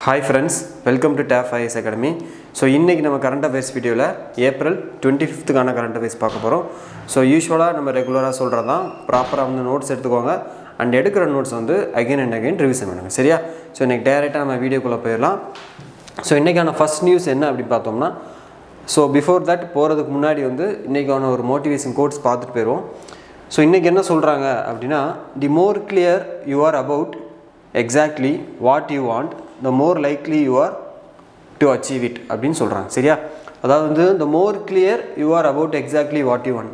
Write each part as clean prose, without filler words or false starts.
Hi friends, welcome to TAF IAS Academy. So இன்னைக்கு நம்ம current affairs வீடியோல April 25th கான current affairs பார்க்க போறோம். So யூசுவலா நம்ம ரெகுலரா சொல்றதா ப்ராப்பரா வந்து நோட்ஸ் எடுத்துக்கோங்க and எடுக்கிற நோட்ஸ் வந்து again and again ரிவிஷன் பண்ணுங்க. சரியா? So இன்னைக்கு டைரக்ட்டா நம்ம வீடியோக்குள்ள போயிரலாம். So இன்னைக்கான first news என்ன அப்படி பார்த்தோம்னா so before that போறதுக்கு முன்னாடி வந்து இன்னைக்கான ஒரு மோட்டிவேஷன் கோட்ஸ் பார்த்துட்டு போறோம். So இன்னைக்கு என்ன சொல்றாங்க அப்படினா the more clear you are about exactly what you want, the more likely you are to achieve it அப்படினு சொல்றாங்க. சரியா? அதாவது வந்து the more clear you are about exactly what you want.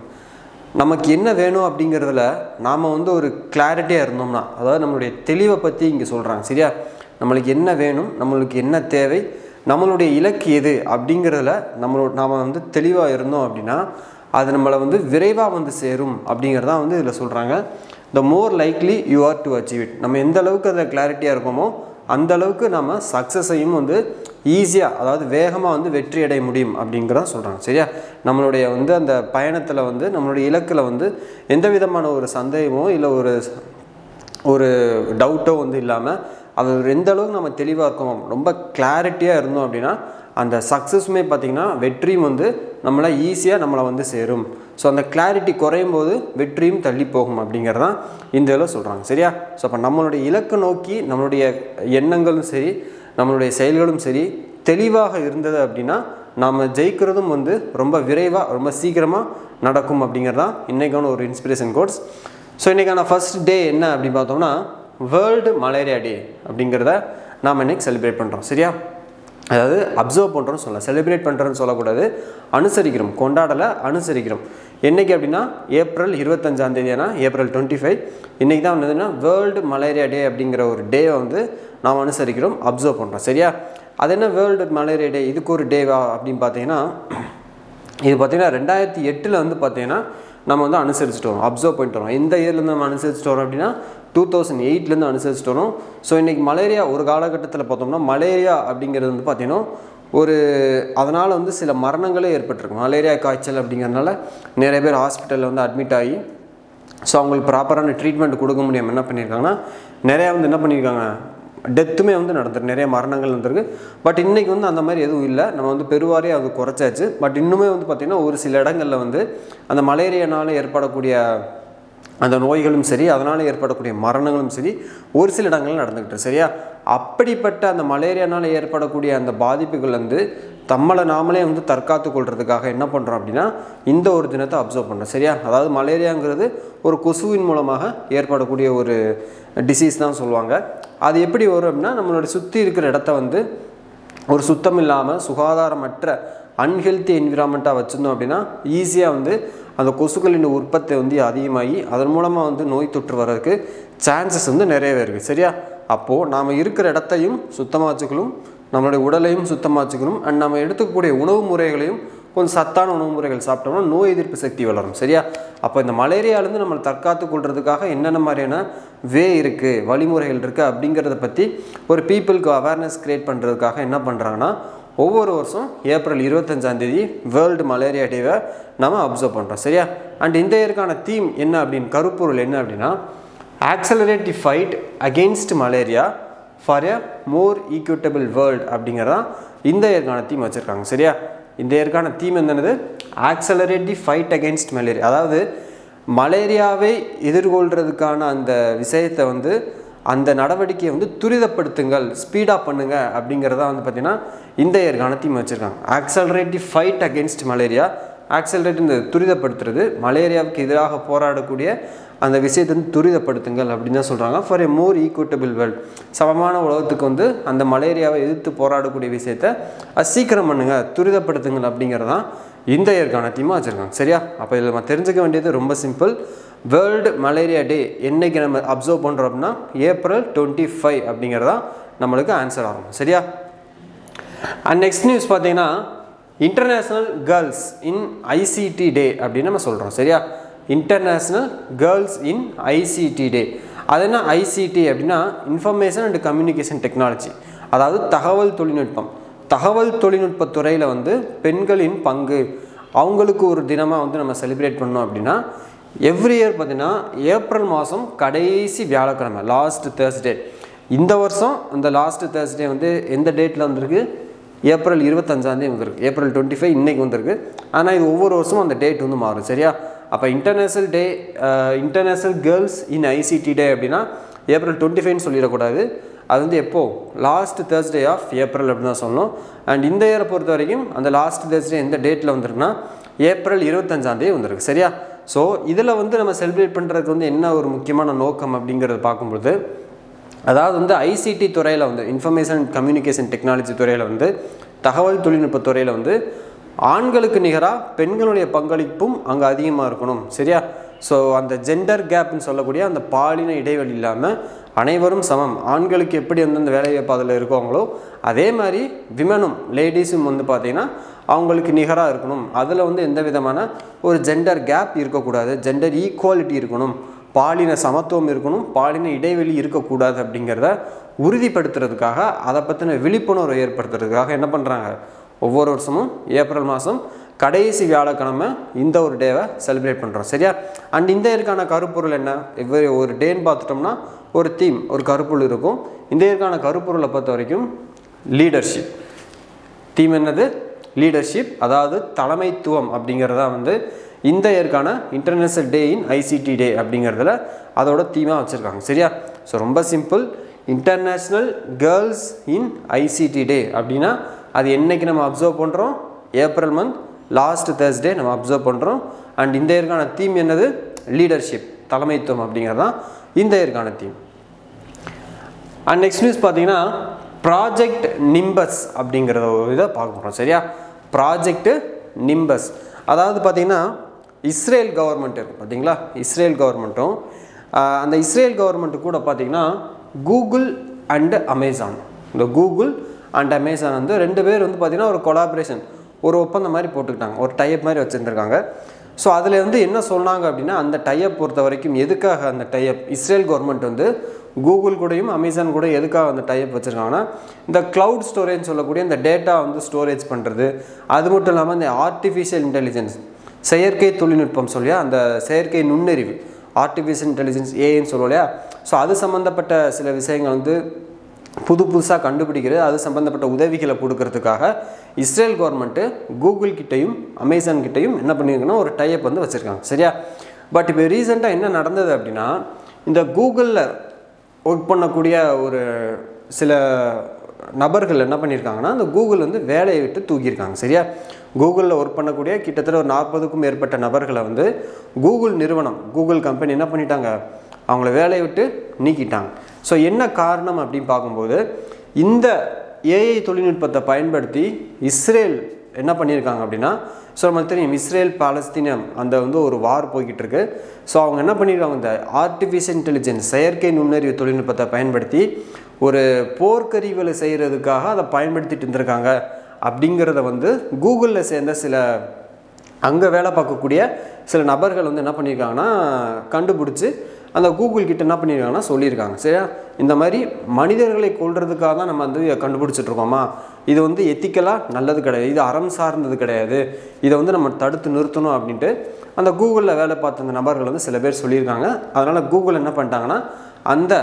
நமக்கு என்ன வேணும் அப்படிங்கிறதுல நாம வந்து ஒரு கிளாரிட்டியா இருந்தோம்னா, அதாவது நம்மளுடைய தெளிவை பத்தி இங்க சொல்றாங்க. சரியா? நமக்கு என்ன வேணும், நமக்கு என்ன தேவை, நம்மளுடைய இலக்கு எது அப்படிங்கிறதுல நாம வந்து தெளிவா இருந்தோம் அப்படினா அது நம்மள வந்து விரைவா வந்து சேரும் அப்படிங்கறத வந்து இதுல சொல்றாங்க. The more likely you are to achieve it. நம்ம எந்த அளவுக்கு அத கிளாரிட்டியா இருக்கோமோ அந்த அளவுக்கு நாம சக்சஸையும் வந்து ஈஸியா, அதாவது வேகமா வந்து வெற்றி அடைய முடியும் அப்படிங்கறத சொல்றாங்க. சரியா? நம்மளுடைய வந்து அந்த பயணத்துல வந்து நம்மளுடைய இலக்குல வந்து எந்த விதமான ஒரு சந்தேகமோ இல்ல ஒரு டவுட்டோ வந்து இல்லாம அது எந்த அளவுக்கு நம்ம தெளிவா இருக்கோமோ, ரொம்ப கிளாரிட்டியா இருந்தோம் அப்படினா அந்த சக்சஸ்மே பாத்தீங்கன்னா வெற்றியும் வந்து நம்மள ஈஸியா நம்மள வந்து சேரும். சோ அந்த கிளாரிட்டி குறையும் போது வெற்றியும் தள்ளி போகும் அப்படிங்கறத இந்த இதல சொல்றாங்க. சரியா? சோ அப்ப நம்மளுடைய இலக்கு நோக்கி நம்மளுடைய எண்ணங்களும் சரி, நம்மளுடைய செயல்களும் சரி தெளிவாக இருந்தது அப்படினா நாம ஜெயிக்கிறதும் வந்து ரொம்ப விரைவா ரொம்ப சீக்கிரமா நடக்கும் அப்படிங்கறத இன்னைக்கான ஒரு இன்ஸ்பிரேஷன் கோட்ஸ். சோ இன்னைக்கான ஃபர்ஸ்ட் டே என்ன அப்படி பார்த்தோம்னா வேர்ல்ட் மலேரியா டே அப்படிங்கறத நாம இன்னைக்கு செலிப்ரேட் பண்றோம். சரியா? அதாவது அப்சர்வ் பண்றோம்னு சொல்லலாம், செலிப்ரேட் பண்றோம்னு சொல்லக்கூடாது, அனுசரிக்கிறோம், கொண்டாடல அனுசரிக்கிறோம். என்னைக்கு அப்படினா ஏப்ரல் 25ஆம் தேதினா ஏப்ரல் 25 இன்னைக்கு தான் என்னதுன்னா வேர்ல்ட் மலேரியா டே அப்படிங்கிற ஒரு டே வந்து நாம அனுசரிக்கிறோம், அப்சர்வ் பண்றோம். சரியா? அது என்ன வேர்ல்ட் மலேரியா டே, இதுக்கு ஒரு டேவா அப்படின்னு பார்த்தீங்கன்னா இது பார்த்தீங்கன்னா 2008ல வந்து பார்த்தீங்கன்னா நம்ம வந்து அனுசரிச்சுட்டு வரோம், அப்சர்வ் பண்ணிட்டு வரோம். எந்த இயர்லேருந்து நம்ம அனுசரிச்சுட்டு வரோம் அப்படின்னா 2008லேருந்து அனுசரிச்சுட்டு வரோம். ஸோ இன்றைக்கி மலேரியா ஒரு காலகட்டத்தில் பார்த்தோம்னா மலேரியா அப்படிங்கிறது வந்து பார்த்தீங்கன்னா அதனால் வந்து சில மரணங்களே ஏற்பட்டிருக்கு. மலேரியா காய்ச்சல் அப்படிங்கிறதுனால நிறைய பேர் ஹாஸ்பிட்டலில் வந்து அட்மிட் ஆகி ஸோ அவங்களுக்கு ப்ராப்பரான ட்ரீட்மெண்ட் கொடுக்க முடியாமல் என்ன பண்ணியிருக்காங்கன்னா நிறையா வந்து என்ன பண்ணியிருக்காங்க, டெத்துமே வந்து நடந்திருக்கு, நிறைய மரணங்கள் வந்திருக்கு. பட் இன்றைக்கி வந்து அந்த மாதிரி எதுவும் இல்லை, நம்ம வந்து பெருவாரியாக அது குறைச்சாச்சு. பட் இன்னுமே வந்து பார்த்திங்கன்னா ஒரு சில இடங்களில் வந்து அந்த மலேரியானால் ஏற்படக்கூடிய அந்த நோய்களும் சரி, அதனால் ஏற்படக்கூடிய மரணங்களும் சரி ஒரு சில இடங்களில் நடந்துக்கிட்டு. சரியா? அப்படிப்பட்ட அந்த மலேரியானால் ஏற்படக்கூடிய அந்த பாதிப்புகள் வந்து நம்மளை நாமளே வந்து தற்காத்து கொள்றதுக்காக என்ன பண்ணுறோம் அப்படின்னா இந்த ஒரு தினத்தை அப்சர்வ் பண்ணுறோம். சரியா? அதாவது மலேரியாங்கிறது ஒரு கொசுவின் மூலமாக ஏற்படக்கூடிய ஒரு டிசீஸ் தான் சொல்லுவாங்க. அது எப்படி வரும் அப்படின்னா நம்மளோட சுற்றி இருக்கிற இடத்த வந்து ஒரு சுத்தம் இல்லாமல் சுகாதாரமற்ற அன்ஹெல்த்தி என்விரான்மெண்ட்டாக வச்சுருந்தோம் அப்படின்னா ஈஸியாக வந்து அந்த கொசுக்களின் உற்பத்தி வந்து அதிகமாகி அதன் மூலமாக வந்து நோய் தொற்று வர்றதுக்கு சான்சஸ் வந்து நிறையவே இருக்குது. சரியா? அப்போது நாம் இருக்கிற இடத்தையும் சுத்தமாக வச்சுக்கணும், நம்மளுடைய உடலையும் சுத்தமாக வச்சுக்கணும், அண்ட் நம்ம எடுத்துக்கக்கூடிய உணவு முறைகளையும் கொஞ்சம் சத்தான உணவு முறைகள் சாப்பிட்டோம்னா நோய் எதிர்ப்பு சக்தி வளரும். சரியா? அப்போ இந்த மலேரியாவிலேருந்து நம்மளை தற்காத்து கொள்றதுக்காக என்னென்ன மாதிரியான வே இருக்குது, வழிமுறைகள் இருக்குது அப்படிங்கிறத பற்றி ஒரு பீப்புளுக்கு அவேர்னஸ் க்ரியேட் பண்ணுறதுக்காக என்ன பண்ணுறாங்கன்னா ஒவ்வொரு வருஷம் ஏப்ரல் 25ஆம் தேதி வேர்ல்டு மலேரியா டேவை நம்ம அப்சர்வ் பண்ணுறோம். சரியா? அண்ட் இந்த இயற்கான தீம் என்ன அப்படின்னு, கருப்பொருள் என்ன அப்படின்னா accelerate the fight against malaria for a more equitable world அப்படிங்கிறதான் இந்த இயற்கான தீம் வச்சுருக்காங்க. சரியா? இந்த இயற்கான தீம் என்னது, ஆக்சலரேட் தி ஃபைட் அகெயின்ஸ்ட் மலேரியா. அதாவது மலேரியாவை எதிர்கொள்கிறதுக்கான அந்த விஷயத்தை வந்து அந்த நடவடிக்கையை வந்து துரிதப்படுத்துங்கள், ஸ்பீடாக பண்ணுங்க அப்படிங்கிறத வந்து பார்த்திங்கன்னா இந்த இயற்கான தீம் வச்சுருக்காங்க. ஆக்சலரேட் தி ஃபைட் அகெயின்ஸ்ட் மலேரியா, ஆக்சலரேட் இந்த துரிதப்படுத்துறது, மலேரியாவுக்கு எதிராக போராடக்கூடிய அந்த விஷயத்தை வந்து துரிதப்படுத்துங்கள் அப்படின்னு தான் சொல்கிறாங்க. For a more equitable world, சமமான உலகத்துக்கு வந்து அந்த மலேரியாவை எதிர்த்து போராடக்கூடிய விஷயத்தை சீக்கிரம் பண்ணுங்க, துரிதப்படுத்துங்கள் அப்படிங்கிறதான் இந்த இயற்கான தீமாக வச்சுருக்காங்க. சரியா? அப்போ இதில் நம்ம தெரிஞ்சுக்க வேண்டியது ரொம்ப சிம்பிள். வேர்ல்டு மலேரியா டே என்னைக்கு நம்ம அப்சர்வ் பண்ணுறோம் அப்படின்னா ஏப்ரல் 25 அப்படிங்கிறதா நம்மளுக்கு ஆன்சர் ஆகும். சரியா? அண்ட் நெக்ஸ்ட் நியூஸ் பார்த்தீங்கன்னா இன்டர்நேஷ்னல் கேர்ள்ஸ் இன் ஐசிடி டே அப்படின்னு நம்ம சொல்கிறோம். சரியா? இன்டர்நேஷ்னல் கேர்ள்ஸ் இன் ஐசிடி டே. அது என்ன ஐசிடி அப்படின்னா இன்ஃபர்மேஷன் அண்ட் கம்யூனிகேஷன் டெக்னாலஜி, அதாவது தகவல் தொழில்நுட்பம். தகவல் தொழில்நுட்பத் துறையில் வந்து பெண்களின் பங்கு அவங்களுக்கு ஒரு தினமாக வந்து நம்ம செலிப்ரேட் பண்ணோம் அப்படின்னா எவ்ரி இயர் பார்த்தீங்கன்னா ஏப்ரல் மாதம் கடைசி வியாழக்கிழமை லாஸ்ட் தேர்ஸ்டே இந்த வருஷம் இந்த லாஸ்ட் தேர்ஸ்டே வந்து எந்த டேட்டில் வந்திருக்கு, ஏப்ரல் 25 வந்திருக்கு. ஏப்ரல் 25 இன்றைக்கி வந்திருக்கு. ஆனால் இது ஒவ்வொரு வருஷமும் அந்த டேட் வந்து மாறும். சரியா? அப்போ international girls in ICT day அப்படின்னா ஏப்ரல் 25ன்னு சொல்லிடக்கூடாது. அது வந்து எப்போது, லாஸ்ட் தேர்ஸ்டே ஆஃப் ஏப்ரல் அப்படின்னு தான் சொல்லணும். அண்ட் இந்த இயரை பொறுத்த வரைக்கும் அந்த லாஸ்ட் தேர்ஸ்டே எந்த டேட்டில் வந்திருக்குன்னா ஏப்ரல் 25 வந்திருக்கு. சரியா? ஸோ இதில் வந்து நம்ம செலிப்ரேட் பண்ணுறதுக்கு வந்து என்ன ஒரு முக்கியமான நோக்கம் அப்படிங்கிறத பார்க்கும்போது, அதாவது வந்து ஐசிடி துறையில் வந்து இன்ஃபர்மேஷன் அண்ட் கம்யூனிகேஷன் டெக்னாலஜி துறையில் வந்து தகவல் தொழில்நுட்ப துறையில் வந்து ஆண்களுக்கு நிகராக பெண்களுடைய பங்களிப்பும் அங்கே அதிகமாக இருக்கணும். சரியா? ஸோ அந்த ஜெண்டர் கேப்னு சொல்லக்கூடிய அந்த பாலின இடைவெளி இல்லாமல் அனைவரும் சமம், ஆண்களுக்கு எப்படி வந்து அந்த வேலைவாய்ப்பு அதில் இருக்காங்களோ அதே மாதிரி விமனும் லேடிஸும் வந்து பார்த்திங்கன்னா அவங்களுக்கு நிகராக இருக்கணும். அதில் வந்து எந்த விதமான ஒரு ஜெண்டர் கேப் இருக்கக்கூடாது, ஜெண்டர் ஈக்குவாலிட்டி இருக்கணும், பாலின சமத்துவம் இருக்கணும், பாலின இடைவெளி இருக்கக்கூடாது அப்படிங்கிறத உறுதிப்படுத்துறதுக்காக, அதை பற்றின விழிப்புணர்வை ஏற்படுத்துறதுக்காக என்ன பண்ணுறாங்க, ஒவ்வொரு வருஷமும் ஏப்ரல் மாதம் கடைசி வியாழக்கிழமை இந்த ஒரு டேவை செலிப்ரேட் பண்ணுறோம். சரியா? அண்ட் இந்த இயற்கான கருப்பொருள் என்ன, ஒரு டேன்னு பார்த்துட்டோம்னா ஒரு தீம், ஒரு கருப்பொருள் இருக்கும். இந்த இயற்கான கருப்பொருளை பொறுத்த வரைக்கும் லீடர்ஷிப். தீம் என்னது? லீடர்ஷிப், அதாவது தலைமைத்துவம் அப்படிங்கிறதா வந்து இந்த இயற்கான இன்டர்நேஷ்னல் டே இன் ஐசிடி டே அப்படிங்கிறதுல அதோட தீமாக வச்சுருக்காங்க. சரியா? ஸோ ரொம்ப simple, international girls in ICT day அப்படின்னா அது என்றைக்கு நம்ம அப்சர்வ் பண்ணுறோம், ஏப்ரல் மந்த் லாஸ்ட் தேர்ஸ்டே நம்ம அப்சர்வ் பண்ணுறோம். அண்ட் இந்த இயற்கான தீம் என்னது, லீடர்ஷிப், தலைமைத்துவம் அப்படிங்கிறது தான் இந்த இயற்கான தீம். அண்ட் நெக்ஸ்ட் நியூஸ் பார்த்தீங்கன்னா ப்ராஜெக்ட் நிம்பஸ் அப்படிங்கிறத ஒரு இதை பார்க்க போகிறோம். சரியா? ப்ராஜெக்ட் நிம்பஸ், அதாவது பார்த்திங்கன்னா இஸ்ரேல் கவர்மெண்ட் இருக்குது பார்த்தீங்களா, இஸ்ரேல் கவர்மெண்ட்டும் அந்த இஸ்ரேல் கவர்மெண்ட்டு கூட பார்த்திங்கன்னா கூகுள் அண்டு அமேசான், இந்த கூகுள் அண்ட் அமேசான் வந்து ரெண்டு பேர் வந்து பார்த்திங்கன்னா ஒரு கொலாபரேஷன், ஒரு ஒப்பந்தம் மாதிரி போட்டுக்கிட்டாங்க, ஒரு டைப் மாதிரி வச்சுருந்துருக்காங்க. ஸோ அதில் வந்து என்ன சொன்னாங்க அப்படின்னா, அந்த டைப் பொறுத்த வரைக்கும் எதுக்காக அந்த டைப் இஸ்ரேல் கவர்மெண்ட் வந்து கூகுள் கூடயும் அமேசான் கூட எதுக்காக அந்த டைப் வச்சுருக்காங்கன்னா, இந்த க்ளவுட் ஸ்டோரேஜ் சொல்லக்கூடிய இந்த டேட்டா வந்து ஸ்டோரேஜ் பண்ணுறது, அது மட்டும் இல்லாமல் இந்த ஆர்டிஃபிஷியல் இன்டெலிஜென்ஸ், செயற்கை தொழில்நுட்பம் சொல்லியா, அந்த செயற்கை நுண்ணறிவு, ஆர்டிஃபிஷியல் இன்டெலிஜென்ஸ் ஏன்னு சொல்லுவோம் இல்லையா. ஸோ அது சம்மந்தப்பட்ட சில விஷயங்கள் வந்து புதுசாக கண்டுபிடிக்கிறது, அது சம்மந்தப்பட்ட உதவிகளை கொடுக்கறதுக்காக இஸ்ரேல் கவர்மெண்ட்டு கூகுள் கிட்டையும் அமேசான் கிட்டையும் என்ன பண்ணியிருக்குன்னா ஒரு டைப் வந்து வச்சுருக்காங்க. சரியா? பட் இப்போ ரீசெண்டாக என்ன நடந்தது அப்படின்னா, இந்த கூகுளில் ஒர்க் பண்ணக்கூடிய ஒரு சில நபர்கள் என்ன பண்ணியிருக்காங்கன்னா, அந்த கூகுள் வந்து வேலையை விட்டு தூக்கியிருக்காங்க. சரியா? கூகுளில் ஒர்க் பண்ணக்கூடிய கிட்டத்தட்ட ஒரு 40க்கும் மேற்பட்ட நபர்களை வந்து கூகுள் நிறுவனம், கூகுள் கம்பெனி என்ன பண்ணிட்டாங்க, அவங்கள வேலையை விட்டு நீக்கிட்டாங்க. ஸோ என்ன காரணம் அப்படின்னு பார்க்கும்போது, இந்த ஏஐ தொழில்நுட்பத்தை பயன்படுத்தி இஸ்ரேல் என்ன பண்ணியிருக்காங்க அப்படின்னா, ஸோ நமக்கு தெரியும் இஸ்ரேல் பாலஸ்தீனம் அந்த வந்து ஒரு வார் போய்கிட்டு இருக்கு. ஸோ அவங்க என்ன பண்ணியிருக்காங்க, இந்த ஆர்டிஃபிஷியல் இன்டெலிஜென்ஸ் செயற்கை நுண்ணறிவு தொழில்நுட்பத்தை பயன்படுத்தி ஒரு போர்க்கருவிகளை செய்கிறதுக்காக அதை பயன்படுத்திட்டு இருந்திருக்காங்க அப்படிங்கிறத வந்து கூகுளில் சேர்ந்த சில அங்கே வேலை பார்க்கக்கூடிய சில நபர்கள் வந்து என்ன பண்ணியிருக்காங்கன்னா கண்டுபிடிச்சி அந்த கூகுள் கிட்ட என்ன பண்ணியிருக்காங்கன்னா சொல்லியிருக்காங்க. சரியா? இந்த மாதிரி மனிதர்களை கொல்றதுக்காக தான் நம்ம வந்து கண்டுபிடிச்சிட்ருக்கோமா, இது வந்து எத்திக்கலாக நல்லது கிடையாது, இது அறம் சார்ந்தது கிடையாது, இதை வந்து நம்ம தடுத்து நிறுத்தணும் அப்படின்ட்டு அந்த கூகுளில் வேலை பார்த்த அந்த நபர்கள் வந்து சில பேர் சொல்லியிருக்காங்க. அதனால் கூகுள் என்ன பண்ணிட்டாங்கன்னா அந்த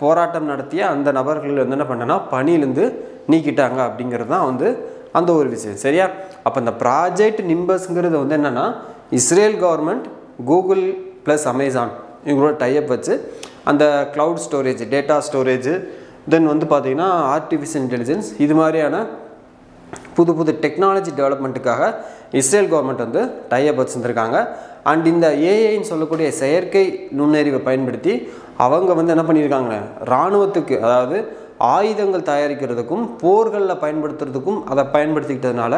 போராட்டம் நடத்திய அந்த நபர்கள் வந்து என்ன பண்ணனா பணியிலேருந்து நீக்கிட்டாங்க அப்படிங்கிறது தான் வந்து அந்த ஒரு விஷயம். சரியா? அப்போ இந்த ப்ராஜெக்ட் நிம்பஸ்ங்கிறது வந்து என்னென்னா, Israel government Google plus Amazon இவங்களோட டைப் வச்சு அந்த க்ளவுட் ஸ்டோரேஜ், டேட்டா ஸ்டோரேஜ், தென் வந்து பார்த்திங்கன்னா ஆர்டிஃபிஷியல் இன்டெலிஜென்ஸ், இது மாதிரியான புது புது டெக்னாலஜி டெவலப்மெண்ட்டுக்காக இஸ்ரேல் கவர்மெண்ட் வந்து டைப் வச்சுருந்துருக்காங்க. அண்ட் இந்த ஏஐன்னு சொல்லக்கூடிய செயற்கை நுண்ணறிவை பயன்படுத்தி அவங்க வந்து என்ன பண்ணியிருக்காங்க, இராணுவத்துக்கு அதாவது ஆயுதங்கள் தயாரிக்கிறதுக்கும் போர்களில் பயன்படுத்துறதுக்கும் அதை பயன்படுத்திக்கிட்டதுனால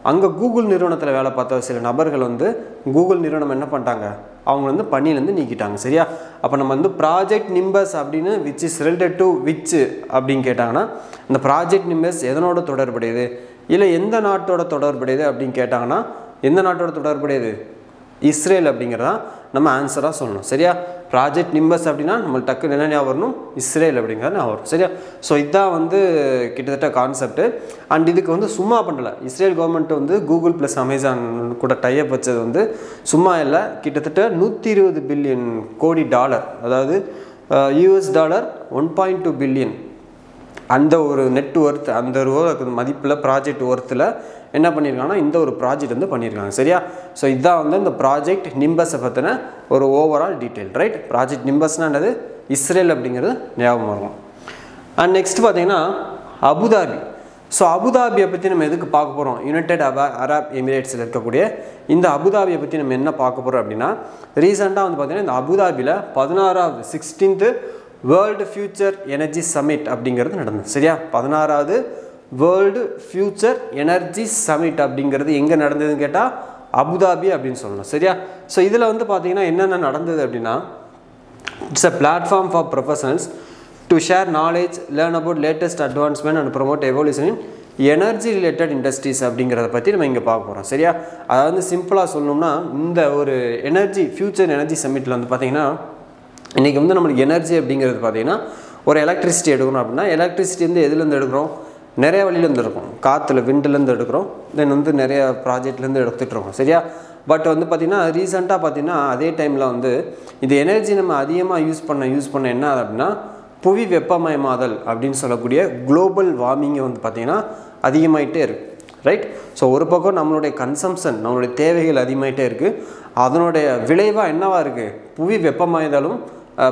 அங்கே கூகுள் நிறுவனத்தில் வேலை பார்த்த சில நபர்கள் வந்து கூகுள் நிறுவனம் என்ன பண்ணிட்டாங்க, அவங்க வந்து பணியிலேருந்து நீக்கிட்டாங்க. சரியா? அப்போ நம்ம வந்து ப்ராஜெக்ட் நிம்பஸ் அப்படின்னு which is related to which அப்படின்னு கேட்டாங்கன்னா, இந்த ப்ராஜெக்ட் நிம்பஸ் எதனோட தொடர்புடையது, இல்லை எந்த நாட்டோட தொடர்புடையது அப்படின்னு கேட்டாங்கன்னா எந்த நாட்டோட தொடர்புடையது, இஸ்ரேல் அப்படிங்கிறதான் நம்ம ஆன்சராக சொல்லணும். சரியா? ப்ராஜெக்ட் நிம்பஸ் அப்படின்னா நம்மளுக்கு டக்குன்னு என்ன ஞாபகம் வரணும், இஸ்ரேல் அப்படிங்கிறது ஞாபகம் வரும். சரியா? ஸோ இதுதான் வந்து கிட்டத்தட்ட கான்செப்ட். அண்ட் இதுக்கு வந்து சும்மா பண்ணலை, இஸ்ரேல் கவர்மெண்ட் வந்து கூகுள் ப்ளஸ் அமேசான் கூட டைப் வச்சது வந்து சும்மா இல்லை, கிட்டத்தட்ட 120 பில்லியன் கோடி டாலர், அதாவது US டாலர் 1.2 பில்லியன் அந்த ஒரு நெட் ஒர்த் அந்த ரூபா மதிப்பில் ப்ராஜெக்ட் ஒர்த்தில் என்ன பண்ணியிருக்காங்கன்னா இந்த ஒரு ப்ராஜெக்ட் வந்து பண்ணியிருக்காங்க சரியா. ஸோ இதுதான் வந்து இந்த ப்ராஜெக்ட் நிம்பஸை பற்றின ஒரு ஓவரால் டீட்டெயில் ரைட். ப்ராஜெக்ட் நிம்பஸ்னால் என்னது இஸ்ரேல் அப்படிங்கிறது ஞாபகம் இருக்கும். அண்ட் நெக்ஸ்ட் பார்த்தீங்கன்னா அபுதாபி. ஸோ அபுதாபியை பற்றி நம்ம எதுக்கு பார்க்க போகிறோம், யுனைடெட் அரப் எமிரேட்ஸில் இருக்கக்கூடிய இந்த அபுதாபியை பற்றி நம்ம என்ன பார்க்க போகிறோம் அப்படின்னா ரீசெண்டாக வந்து பார்த்திங்கன்னா இந்த அபுதாபியில் 16வது 16th world future energy summit அப்படிங்கிறது நடந்தது சரியா. 16வது வேர்ல்டு ஃபியூச்சர் எனர்ஜி சமிட் அப்படிங்கிறது எங்கே நடந்ததுன்னு கேட்டால் அபுதாபி அப்படின்னு சொல்லணும் சரியா. ஸோ இதில் வந்து பார்த்திங்கன்னா என்னென்ன நடந்தது அப்படின்னா it's a platform for professionals to share knowledge, learn about latest advancement and promote evolution in energy related industries அப்படிங்கிறத பற்றி நம்ம இங்கே பார்க்க போகிறோம் சரியா. அதாவது சிம்பிளாக சொல்லணும்னா இந்த ஒரு ஃபியூச்சர் எனர்ஜி சமிட்டில் வந்து பார்த்திங்கன்னா இன்றைக்கி வந்து நம்மளுக்கு எனர்ஜி அப்படிங்கிறது பார்த்திங்கன்னா ஒரு எலக்ட்ரிசிட்டி எடுக்கணும் அப்படின்னா எலக்ட்ரிசிட்டி வந்து எதுலேருந்து எடுக்கிறோம், நிறைய வழியிலேருந்து எடுக்கிறோம். காற்றுல விண்டுலேருந்து எடுக்கிறோம், தென் வந்து நிறைய ப்ராஜெக்ட்லேருந்து எடுத்துகிட்ருக்கோம் சரியா. பட் வந்து பார்த்திங்கன்னா ரீசெண்டாக பார்த்திங்கன்னா அதே டைமில் வந்து இது எனர்ஜி நம்ம அதிகமாக யூஸ் பண்ண என்ன அப்படின்னா புவி வெப்பமயமாதல் அப்படின்னு சொல்லக்கூடிய குளோபல் வார்மிங்கை வந்து பார்த்திங்கன்னா அதிகமாகிட்டே இருக்குது ரைட். ஸோ ஒரு பக்கம் நம்மளுடைய கன்சம்ஷன் நம்மளுடைய தேவைகள் அதிகமாகிட்டே இருக்குது, அதனுடைய விளைவாக என்னவாக இருக்குது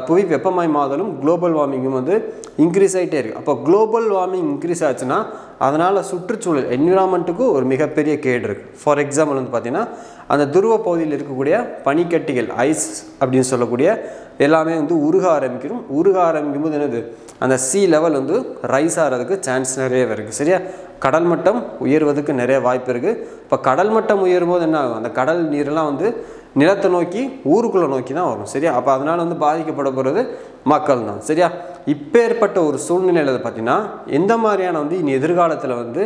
புவி வெப்பமயமாதலும் குளோபல் வார்மிங்கும் வந்து இன்க்ரீஸ் ஆகிட்டே இருக்குது. அப்போ குளோபல் வார்மிங் இன்க்ரீஸ் ஆச்சுன்னா அதனால் சுற்றுச்சூழல் என்விரான்மெண்ட்டுக்கு ஒரு மிகப்பெரிய கேடு இருக்குது. ஃபார் எக்ஸாம்பிள் வந்து பார்த்திங்கன்னா அந்த துருவ பகுதியில் இருக்கக்கூடிய பனிக்கட்டிகள் ஐஸ் அப்படின்னு சொல்லக்கூடிய எல்லாமே வந்து உருக ஆரம்பிக்கும் போது என்னது அந்த சி லெவல் வந்து ரைஸ் ஆகிறதுக்கு சான்ஸ் நிறைய இருக்குது சரியா. கடல் மட்டம் உயர்வதுக்கு நிறைய வாய்ப்பு இருக்குது. இப்போ கடல் மட்டம் உயரும் போது என்ன ஆகும், அந்த கடல் நீரெல்லாம் வந்து நிலத்தை நோக்கி ஊருக்குள்ளே நோக்கி தான் வரும் சரியா. அப்போ அதனால் வந்து பாதிக்கப்பட போகிறது மக்கள் தான் சரியா. இப்போ ஏற்பட்ட ஒரு சூழ்நிலையில் பார்த்திங்கன்னா எந்த மாதிரியான வந்து இனி எதிர்காலத்தில் வந்து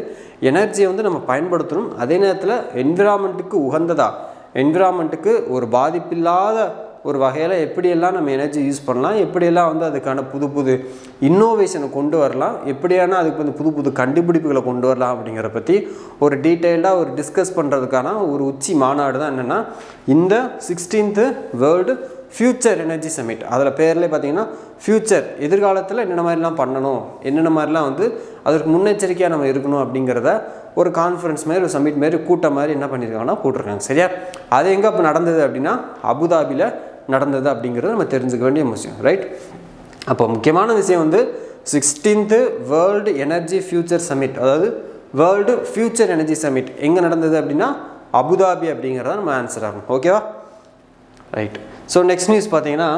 எனர்ஜியை வந்து நம்ம பயன்படுத்தணும், அதே நேரத்தில் என்விரான்மெண்ட்டுக்கு உகந்ததா என்விரான்மெண்ட்டுக்கு ஒரு பாதிப்பில்லாத ஒரு வகையில் எப்படியெல்லாம் நம்ம எனர்ஜி யூஸ் பண்ணலாம், எப்படியெல்லாம் வந்து அதுக்கான புது இன்னோவேஷனை கொண்டு வரலாம், எப்படியான அதுக்கு வந்து புது கண்டுபிடிப்புகளை கொண்டு வரலாம் அப்படிங்கிற பற்றி ஒரு டீட்டெயில்டாக ஒரு டிஸ்கஸ் பண்ணுறதுக்கான ஒரு உச்சி மாநாடு தான் என்னென்னா இந்த 16th world future energy submit. அதில் பேர்லேயே பார்த்தீங்கன்னா ஃபியூச்சர் எதிர்காலத்தில் என்னென்ன மாதிரிலாம் பண்ணணும், என்னென்ன மாதிரிலாம் வந்து அதற்கு முன்னெச்சரிக்கையாக நம்ம இருக்கணும் அப்படிங்கிறத ஒரு கான்ஃபரன்ஸ் மாதிரி ஒரு சமிட் மாதிரி கூட்டம் மாதிரி என்ன பண்ணியிருக்காங்கன்னா போட்டிருக்காங்க சரியா. அது எங்கே அப்போ நடந்தது அப்படின்னா அபுதாபியில் நடந்தது அப்படிங்கிறது நம்ம தெரிஞ்சுக்க வேண்டிய விஷயம் ரைட். அப்போ முக்கியமான விஷயம் வந்து 16th world energy future summit, அதாவது வேர்ல்டு ஃபியூச்சர் எனர்ஜி சமிட் எங்கே நடந்தது அப்படின்னா அபுதாபி அப்படிங்கிறத நம்ம ஆன்சர் ஆகும் ஓகேவா ரைட். ஸோ நெக்ஸ்ட் நியூஸ் பார்த்தீங்கன்னா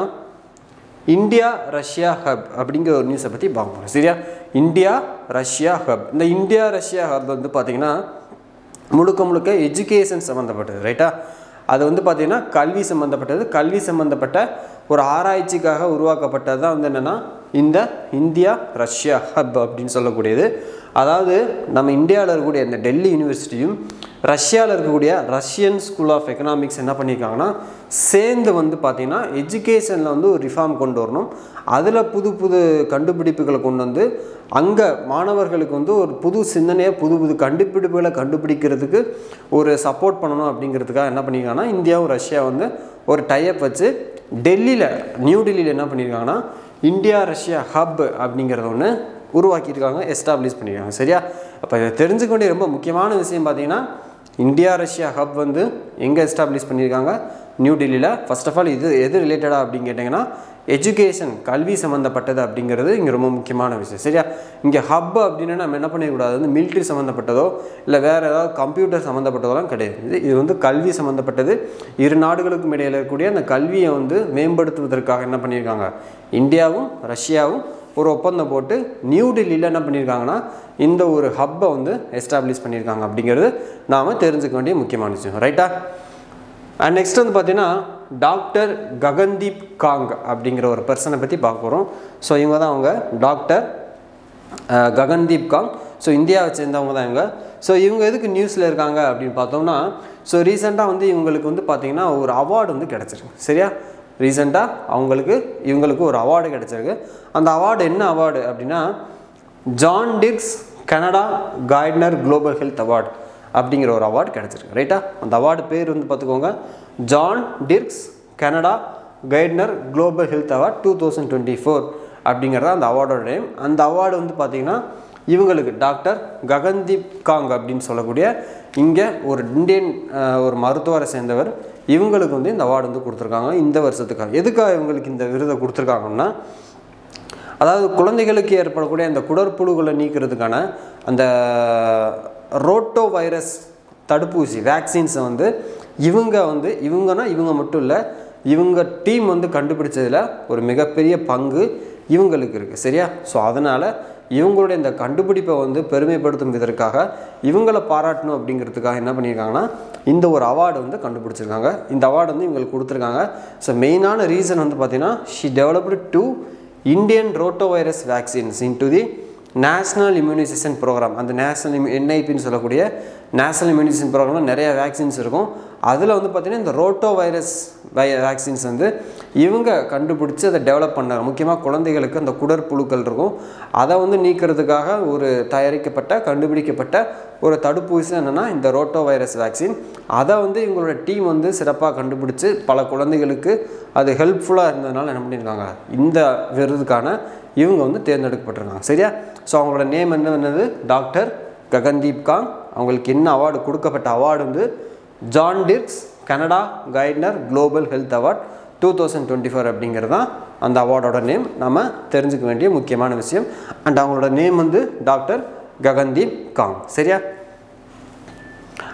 இந்தியா ரஷ்யா ஹப் அப்படிங்கிற ஒரு நியூஸை பற்றி பார்ப்போம் சரியா. இந்தியா ரஷ்யா ஹப், இந்த இந்தியா ரஷ்யா ஹப் வந்து பார்த்திங்கன்னா முழுக்க எஜுகேஷன் சம்மந்தப்பட்டது ரைட்டா. அது வந்து பார்த்திங்கன்னா கல்வி சம்மந்தப்பட்ட ஒரு ஆராய்ச்சிக்காக உருவாக்கப்பட்டது தான் வந்து என்னென்னா இந்த இந்தியா ரஷ்யா ஹப் அப்படின்னு சொல்லக்கூடியது. அதாவது நம்ம இந்தியாவில் இருக்கக்கூடிய இந்த டெல்லி யூனிவர்சிட்டியும் ரஷ்யாவில் இருக்கக்கூடிய ரஷ்யன் ஸ்கூல் ஆஃப் எக்கனாமிக்ஸ் என்ன பண்ணியிருக்காங்கன்னா சேர்ந்து வந்து பார்த்திங்கன்னா எஜுகேஷனில் வந்து ஒரு ரிஃபார்ம் கொண்டு வரணும், அதில் புது கண்டுபிடிப்புகளை கொண்டு வந்து அங்கே மாணவர்களுக்கு வந்து ஒரு புது சிந்தனையை புது கண்டுபிடிப்புகளை கண்டுபிடிக்கிறதுக்கு ஒரு சப்போர்ட் பண்ணணும் அப்படிங்கிறதுக்காக என்ன பண்ணியிருக்காங்கன்னா இந்தியாவும் ரஷ்யா வந்து ஒரு டைப் வச்சு நியூ டெல்லியில் என்ன பண்ணியிருக்காங்கன்னா இந்தியா ரஷ்யா ஹப் அப்படிங்கிறத ஒன்று உருவாக்கியிருக்காங்க, எஸ்டாப்ளிஷ் பண்ணியிருக்காங்க சரியா. அப்போ இதை தெரிஞ்சுக்க வேண்டிய ரொம்ப முக்கியமான விஷயம் பார்த்தீங்கன்னா இந்தியா ரஷ்யா ஹப் வந்து எங்கே எஸ்டாப்ளிஷ் பண்ணியிருக்காங்க, நியூ டெல்லியில். ஃபர்ஸ்ட் ஆஃப் ஆல் எது ரிலேட்டடாக அப்படின்னு கேட்டிங்கன்னா எஜுகேஷன் கல்வி சம்மந்தப்பட்டது அப்படிங்கிறது இங்கே ரொம்ப முக்கியமான விஷயம் சரியா. இங்கே ஹப் அப்படின்னா நம்ம என்ன பண்ணிடக்கூடாது, வந்து மிலிட்ரி சம்மந்தப்பட்டதோ இல்லை வேறு ஏதாவது கம்ப்யூட்டர் சம்மந்தப்பட்டதோலாம் கிடையாது. இது வந்து கல்வி சம்மந்தப்பட்டது. இரு நாடுகளுக்கும் இடையில் இருக்கக்கூடிய அந்த கல்வியை வந்து மேம்படுத்துவதற்காக என்ன பண்ணியிருக்காங்க இந்தியாவும் ரஷ்யாவும் ஒரு ஒப்பந்தம் போட்டு நியூ டெல்லியில் என்ன பண்ணியிருக்காங்கன்னா இந்த ஒரு ஹப்பை வந்து எஸ்டாப்ளிஷ் பண்ணியிருக்காங்க அப்படிங்கிறது நாம் தெரிஞ்சுக்க வேண்டிய முக்கியமான விஷயம் ரைட்டா. அண்ட் நெக்ஸ்ட் வந்து பார்த்தீங்கன்னா டாக்டர் ககன்தீப் காங் அப்படிங்கிற ஒரு பர்சனை பற்றி பார்க்க போகிறோம். ஸோ இவங்க தான் அவங்க டாக்டர் ககன்தீப் காங். ஸோ இந்தியாவை சேர்ந்தவங்க தான் இவங்க. ஸோ இவங்க எதுக்கு நியூஸில் இருக்காங்க அப்படின்னு பார்த்தோம்னா ஸோ ரீசெண்டாக வந்து இவங்களுக்கு வந்து பார்த்திங்கன்னா ஒரு அவார்டு வந்து கிடச்சிருக்கு சரியா. ரீசெண்டாக இவங்களுக்கு ஒரு அவார்டு கிடச்சிருக்கு. அந்த அவார்டு என்ன அவார்டு அப்படின்னா John Dirks Canada Gairdner global health award அப்படிங்கிற ஒரு அவார்டு கிடச்சிருக்கு ரைட்டா. அந்த அவார்டு பேர் வந்து பார்த்துக்கோங்க John Dirks Canada Gairdner global health award 2024 அப்படிங்கிறது அந்த அவார்டோட நேம். அந்த அவார்டு வந்து பார்த்திங்கன்னா இவங்களுக்கு டாக்டர் ககன்தீப் காங் அப்படின்னு சொல்லக்கூடிய இங்கே ஒரு இந்தியன் ஒரு மருத்துவரை சேர்ந்தவர், இவங்களுக்கு வந்து இந்த அவார்டு வந்து கொடுத்துருக்காங்க இந்த வருஷத்துக்காக. எதுக்காக இவங்களுக்கு இந்த விருதை கொடுத்துருக்காங்கன்னா, அதாவது குழந்தைகளுக்கு ஏற்படக்கூடிய அந்த குடற்புழுகளை நீக்கிறதுக்கான அந்த ரோட்டோ வைரஸ் தடுப்பூசி வேக்சின்ஸை வந்து இவங்க மட்டும் இல்லை, இவங்க டீம் வந்து கண்டுபிடிச்சதில் ஒரு மிகப்பெரிய பங்கு இவங்களுக்கு இருக்குது. சரியா? ஸோ அதனால் இவங்களுடைய இந்த கண்டுபிடிப்பை வந்து பெருமைப்படுத்தும் விதற்காக இவங்களை பாராட்டணும் அப்படிங்கிறதுக்காக என்ன பண்ணியிருக்காங்கன்னா இந்த ஒரு அவார்டு வந்து கண்டுபிடிச்சிருக்காங்க. இந்த அவார்டு வந்து இவங்களுக்கு கொடுத்துருக்காங்க. ஸோ மெயினான ரீசன் வந்து பார்த்திங்கன்னா, she developed 2 Indian rotavirus vaccines into the national immunisation programme. அந்த நேஷ்னல் NIPன்னு சொல்லக்கூடிய நேஷ்னல் இம்யூனைசேஷன் ப்ரோக்ராமில் நிறைய வேக்சின்ஸ் இருக்கும். அதில் வந்து பார்த்திங்கன்னா இந்த ரோட்டோ வைரஸ் வேக்சின்ஸ் வந்து இவங்க கண்டுபிடிச்சி அதை டெவலப் பண்ணாங்க. முக்கியமாக குழந்தைகளுக்கு அந்த குடற்புழுக்கள் இருக்கும், அதை வந்து நீக்கிறதுக்காக ஒரு கண்டுபிடிக்கப்பட்ட ஒரு தடுப்பூசி என்னென்னா இந்த ரோட்டோ வைரஸ் வேக்சின். அதை வந்து இவங்களோட டீம் வந்து சிறப்பாக கண்டுபிடிச்சி பல குழந்தைகளுக்கு அது ஹெல்ப்ஃபுல்லாக இருந்ததுனால என்ன பண்ணியிருக்காங்க, இந்த விருதுக்கான இவங்க வந்து தேர்ந்தெடுக்கப்பட்டிருக்காங்க. சரியா? ஸோ அவங்களோட நேம் என்னது, டாக்டர் ககன்தீப் காங். அவங்களுக்கு என்ன அவார்டு கொடுக்கப்பட்ட அவார்டு வந்து John Dirks Canada Gairdner global health award 2024 அப்படிங்கிறது தான் அந்த அவார்டோட நேம். நம்ம தெரிஞ்சுக்க வேண்டிய முக்கியமான விஷயம். அண்ட் அவங்களோட நேம் வந்து டாக்டர் ககன்தீப் காங். சரியா?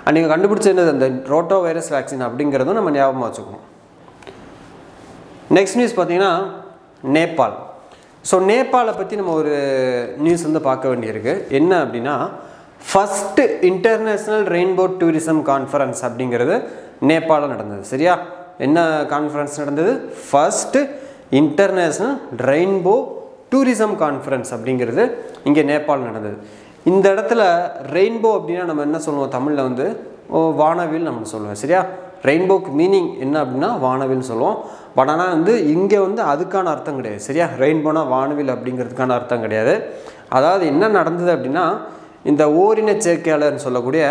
அண்ட் நீங்கள் கண்டுபிடிச்சது அந்த ரோட்டோ வைரஸ் வேக்சின் அப்படிங்கிறதும் நம்ம ஞாபகமாக வச்சுக்கணும். நெக்ஸ்ட் நியூஸ் பார்த்தீங்கன்னா நேபாள். ஸோ நேபாளை பற்றி நம்ம ஒரு நியூஸ் வந்து பார்க்க வேண்டியிருக்கு. என்ன அப்படின்னா, first international rainbow tourism conference அப்படிங்கிறது நேபாளில் நடந்தது. சரியா? என்ன கான்ஃபரன்ஸ் நடந்தது? First international rainbow tourism conference அப்படிங்கிறது இங்கே நேபாள் நடந்தது. இந்த இடத்துல ரெயின்போ அப்படின்னா நம்ம என்ன சொல்லுவோம், தமிழில் வந்து வானவில் நம்ம சொல்லுவோம். சரியா? ரெயின்போக்கு மீனிங் என்ன அப்படின்னா வானவில்னு சொல்லுவோம். பட் ஆனால் வந்து இங்கே வந்து அதுக்கான அர்த்தம் கிடையாது. சரியா? ரெயின்போனா வானவில் அப்படிங்கிறதுக்கான அர்த்தம் கிடையாது. அதாவது என்ன நடந்தது அப்படின்னா, இந்த ஓரின சேர்க்கையாளர்னு சொல்லக்கூடிய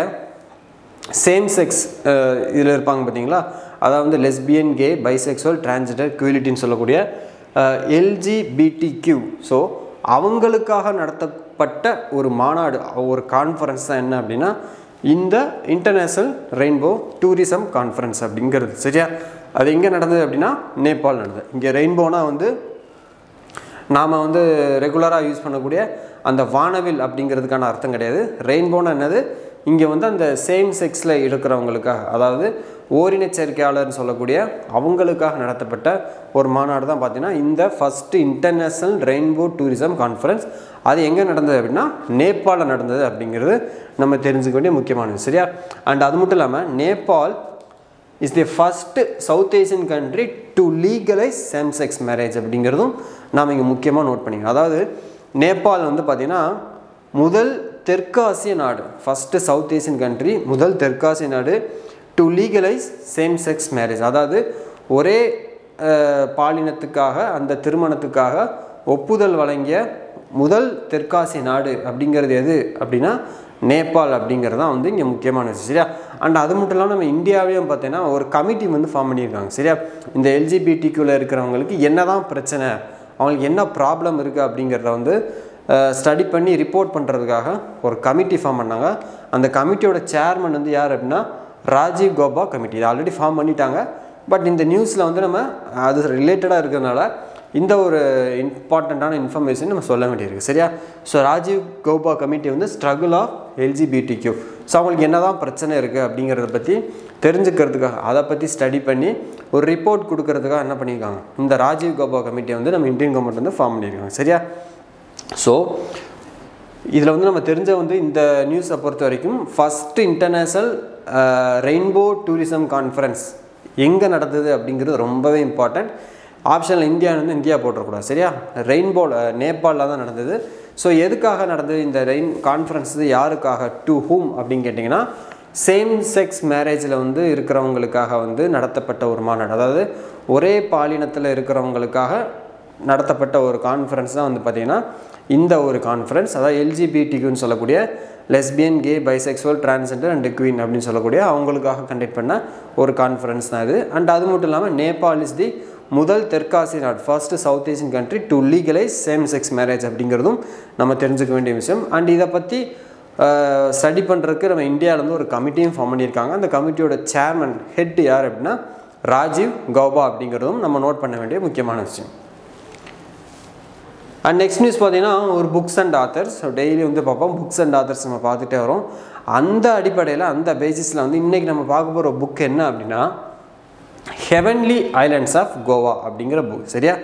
சேம் செக்ஸ் இதில் இருப்பாங்க பார்த்தீங்களா, அதாவது வந்து லெஸ்பியன், கே, பைசெக்சுவல், டிரான்ஸ்ஜெண்டர், குவிலிட்டின்னு சொல்லக்கூடிய LGBTQ. ஸோ அவங்களுக்காக நடத்தப்பட்ட ஒரு மாநாடு, ஒரு கான்ஃபரன்ஸ் தான் என்ன அப்படின்னா இந்த இன்டர்நேஷ்னல் ரெயின்போ டூரிசம் கான்ஃபரன்ஸ் அப்படிங்கிறது. சரியா? அது எங்கே நடந்தது அப்படின்னா நேபாள் நடந்தது. இங்கே ரெயின்போனா வந்து நாம் வந்து ரெகுலராக யூஸ் பண்ணக்கூடிய அந்த வானவில் அப்படிங்கிறதுக்கான அர்த்தம் கிடையாது. ரெயின்போனா என்னது, இங்கே வந்து அந்த சேம் செக்ஸில் இருக்கிறவங்களுக்காக, அதாவது ஓரின சேர்க்கையாளர்னு சொல்லக்கூடிய அவங்களுக்காக நடத்தப்பட்ட ஒரு மாநாடு தான் பார்த்தீங்கன்னா இந்த first international rainbow tourism conference. அது எங்கே நடந்தது அப்படின்னா நேபாளில் நடந்தது அப்படிங்கிறது நம்ம தெரிஞ்சுக்க வேண்டிய முக்கியமானது. சரியா? அண்ட் அது மட்டும் இல்லாமல் Nepal is the first south Asian country to legalise same sex marriage அப்படிங்கிறதும் நாம் இங்கே முக்கியமாக நோட் பண்ணிக்கணும். அதாவது நேபாள் வந்து பார்த்திங்கன்னா முதல் தெற்காசிய நாடு, ஃபஸ்ட்டு சவுத் ஏஷியன் கண்ட்ரி, முதல் தெற்காசிய நாடு to legalise same sex marriage. அதாவது ஒரே பாலினத்துக்காக அந்த திருமணத்துக்காக ஒப்புதல் வழங்கிய முதல் தெற்காசிய நாடு அப்படிங்கிறது எது அப்படின்னா நேபாள் அப்படிங்கிறது தான் வந்து இங்கே முக்கியமான விஷயம். சரியா? அண்ட் அது மட்டும் இல்லாமல் நம்ம இந்தியாவையும் பார்த்தீங்கன்னா ஒரு கமிட்டி வந்து ஃபார்ம் பண்ணியிருக்காங்க. சரியா? இந்த LGBTQவில் இருக்கிறவங்களுக்கு என்ன தான் பிரச்சனை, அவங்களுக்கு என்ன ப்ராப்ளம் இருக்குது அப்படிங்கிறத வந்து ஸ்டடி பண்ணி ரிப்போர்ட் பண்ணுறதுக்காக ஒரு கமிட்டி ஃபார்ம் பண்ணாங்க. அந்த கமிட்டியோட சேர்மன் வந்து யார் அப்படின்னா ராஜீவ் கௌபா கமிட்டி. இது ஆல்ரெடி ஃபார்ம் பண்ணிட்டாங்க. பட் இந்த நியூஸில் வந்து நம்ம அது ரிலேட்டடாக இருக்கிறதுனால இந்த ஒரு இம்பார்ட்டண்ட்டான இன்ஃபர்மேஷன் நம்ம சொல்ல வேண்டியிருக்கு. சரியா? ஸோ ராஜீவ் கௌபா கமிட்டி வந்து ஸ்ட்ரகிள் ஆஃப் LGBTQ. ஸோ அவங்களுக்கு என்ன தான் பிரச்சனை இருக்குது அப்படிங்கிறத பற்றி தெரிஞ்சுக்கிறதுக்காக, அதை பற்றி ஸ்டடி பண்ணி ஒரு ரிப்போர்ட் கொடுக்கறதுக்காக என்ன பண்ணியிருக்காங்க, இந்த ராஜீவ் கௌபா கமிட்டியை வந்து நம்ம இந்தியன் கவர்மெண்ட் வந்து ஃபார்ம் பண்ணியிருக்காங்க. சரியா? ஸோ இதில் வந்து நம்ம தெரிஞ்ச வந்து இந்த நியூஸை பொறுத்த வரைக்கும் first international rainbow tourism conference எங்கே நடந்தது அப்படிங்கிறது ரொம்பவே இம்பார்ட்டண்ட். ஆப்ஷனில் இந்தியா போட்டுறக்கூடாது. சரியா? ரெயின்போவில் நேபாளில் தான் நடந்தது. ஸோ எதுக்காக நடந்தது இந்த கான்ஃபரன்ஸ், யாருக்காக, டு ஹூம் அப்படின்னு கேட்டிங்கன்னா சேம் செக்ஸ் மேரேஜில் வந்து இருக்கிறவங்களுக்காக வந்து நடத்தப்பட்ட ஒரு மாநாடு. அதாவது ஒரே பாலினத்தில் இருக்கிறவங்களுக்காக நடத்தப்பட்ட ஒரு கான்ஃபரன்ஸ் தான் வந்து பார்த்திங்கன்னா இந்த ஒரு கான்ஃபரன்ஸ். அதாவது LGBTQன்னு சொல்லக்கூடிய lesbian, K, bisexual, transgender and queen அப்படின்னு சொல்லக்கூடிய அவங்களுக்காக கண்டக்ட் பண்ண ஒரு கான்ஃபரன்ஸ் தான் இது. அண்ட் அது மட்டும் இல்லாமல் நேபாள் இஸ் தி முதல் தெற்காசிய நாடு, first south Asian country to legalise same sex marriage அப்படிங்கிறதும் நம்ம தெரிஞ்சுக்க வேண்டிய விஷயம். அண்ட் இதை பற்றி ஸ்டடி பண்ணுறதுக்கு நம்ம இந்தியாவிலேருந்து ஒரு கமிட்டியும் ஃபார்ம் பண்ணியிருக்காங்க. அந்த கமிட்டியோட சேர்மன் ஹெட் யார் அப்படின்னா ராஜீவ் கௌபா அப்படிங்கிறதும் நம்ம நோட் பண்ண வேண்டிய முக்கியமான விஷயம். அண்ட் நெக்ஸ்ட் நியூஸ் பார்த்தீங்கன்னா ஒரு புக்ஸ் அண்ட் ஆத்தர்ஸ். டெய்லி வந்து பார்ப்போம், புக்ஸ் அண்ட் ஆத்தர்ஸ் நம்ம பார்த்துட்டே வரோம். அந்த அடிப்படையில் அந்த பேசிஸில் வந்து இன்றைக்கி நம்ம பார்க்க போகிற புக் என்ன அப்படின்னா ஹெவன்லி ஐலண்ட்ஸ் ஆஃப் கோவா அப்படிங்கிற புக். சரியா,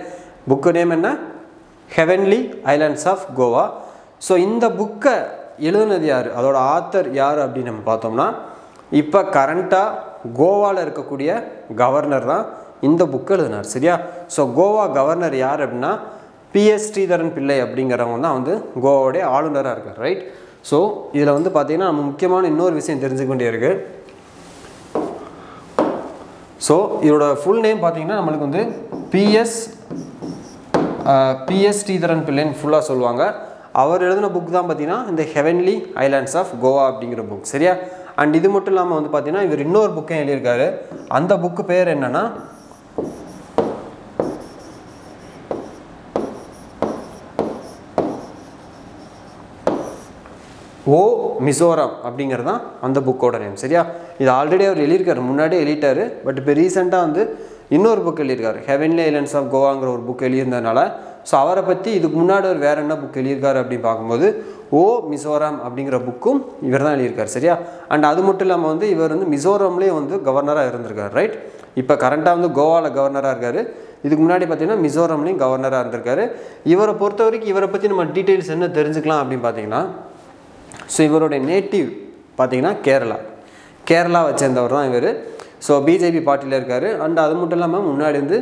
புக்கு நேம் என்ன? Heavenly islands of Goa. So இந்த புக்கை எழுதுனது யார், அதோட ஆத்தர் யார் அப்படின்னு நம்ம பார்த்தோம்னா இப்போ கரண்ட்டாக கோவாவில் இருக்கக்கூடிய கவர்னர் தான் இந்த புக்கு எழுதினார். சரியா, ஸோ கோவா கவர்னர் யார் அப்படின்னா PS ஸ்ரீதரன் பிள்ளை அப்படிங்கிறவங்க தான் வந்து கோவாவுடைய ஆளுநராக இருக்கார். ரைட், ஸோ இதில் வந்து பார்த்திங்கன்னா நம்ம முக்கியமான இன்னொரு விஷயம் தெரிஞ்சுக்க வேண்டியிருக்கு. ஸோ இதோட ஃபுல் நேம் பார்த்திங்கன்னா நம்மளுக்கு வந்து PS ஸ்ரீதரன் பிள்ளைன்னு ஃபுல்லாக சொல்லுவாங்க. அவர் எழுதின புக் தான் பார்த்திங்கன்னா இந்த ஹெவன்லி ஐலாண்ட்ஸ் ஆஃப் கோவா அப்படிங்கிற புக். சரியா, அண்ட் இது மட்டும் இல்லாமல் வந்து பார்த்திங்கன்னா இவர் இன்னொரு புக்கையும் எழுதியிருக்காரு. அந்த புக்கு பேர் என்னென்னா ஓ மிசோரம் அப்படிங்கிறது தான் அந்த புக்கோட நேம். சரியா, இது ஆல்ரெடி அவர் எழுதியிருக்காரு, முன்னாடியே எழுதிட்டார். பட் இப்போ ரீசெண்டாக வந்து இன்னொரு புக் எழுதியிருக்காரு, ஹெவன்லி ஐலண்ட்ஸ் ஆஃப் கோவாங்கிற ஒரு புக் எழுதியிருந்ததுனால ஸோ அவரை பற்றி இதுக்கு முன்னாடி ஒரு வேறு என்ன புக் எழுதியிருக்காரு அப்படின்னு பார்க்கும்போது ஓ மிசோரம் அப்படிங்கிற புக்கும் இவர் தான் எழுதியிருக்காரு. சரியா, அண்ட் அது மட்டும் இல்லாமல் வந்து இவர் வந்து மிசோரம்லேயும் வந்து கவர்னராக இருந்திருக்காரு. ரைட், இப்போ கரண்ட்டாக வந்து கோவாவில் கவர்னராக இருக்கார். இதுக்கு முன்னாடி பார்த்தீங்கன்னா மிசோரம்லேயும் கவர்னராக இருந்திருக்காரு. இவரை பொறுத்த வரைக்கும் இவரை பற்றி நம்ம டீட்டெயில்ஸ் என்ன தெரிஞ்சுக்கலாம் அப்படின்னு பார்த்தீங்கன்னா ஸோ இவருடைய நேட்டிவ் பார்த்திங்கன்னா கேரளா வச்சிருந்தவர் தான் இவர். ஸோ பிஜேபி பார்ட்டியில் இருக்கார். அண்ட் அது மட்டும் இல்லாமல் முன்னாடி வந்து